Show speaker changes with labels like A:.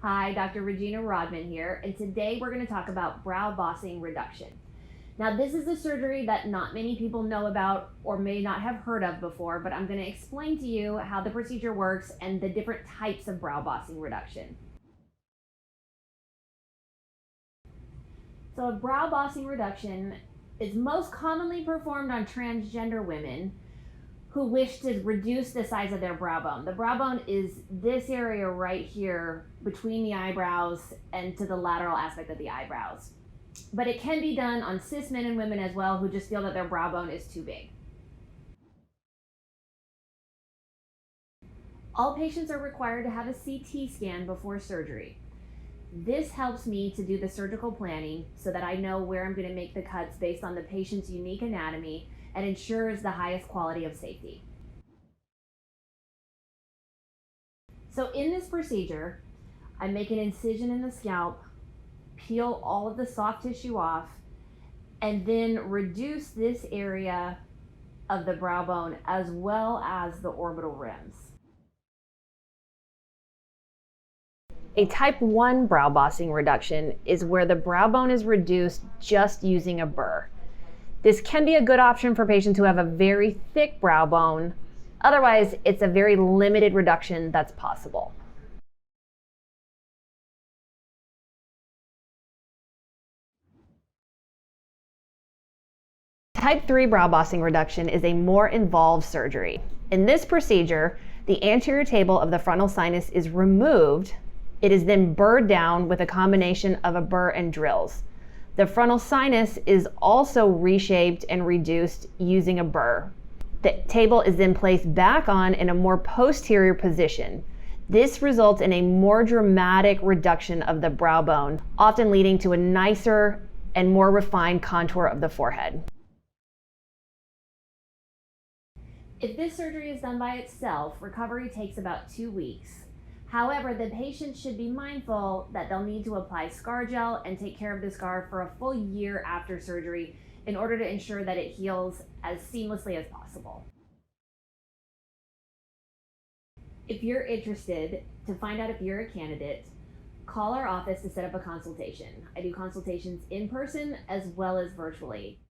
A: Hi, Dr. Regina Rodman here, and today we're going to talk about brow bossing reduction. Now, this is a surgery that not many people know about or may not have heard of before, but I'm going to explain to you how the procedure works and the different types of brow bossing reduction. So, a brow bossing reduction is most commonly performed on transgender women who wish to reduce the size of their brow bone. The brow bone is this area right here between the eyebrows and to the lateral aspect of the eyebrows. But it can be done on cis men and women as well who just feel that their brow bone is too big. All patients are required to have a CT scan before surgery. This helps me to do the surgical planning so that I know where I'm going to make the cuts based on the patient's unique anatomy and ensures the highest quality of safety. So in this procedure, I make an incision in the scalp, peel all of the soft tissue off, and then reduce this area of the brow bone as well as the orbital rims. A type 1 brow bossing reduction is where the brow bone is reduced just using a burr. This can be a good option for patients who have a very thick brow bone. Otherwise, it's a very limited reduction that's possible. Type 3 brow bossing reduction is a more involved surgery. In this procedure, the anterior table of the frontal sinus is removed. It is then burred down with a combination of a burr and drills. The frontal sinus is also reshaped and reduced using a burr. The table is then placed back on in a more posterior position. This results in a more dramatic reduction of the brow bone, often leading to a nicer and more refined contour of the forehead. If this surgery is done by itself, recovery takes about 2 weeks. However, the patient should be mindful that they'll need to apply scar gel and take care of the scar for a full year after surgery in order to ensure that it heals as seamlessly as possible. If you're interested to find out if you're a candidate, call our office to set up a consultation. I do consultations in person as well as virtually.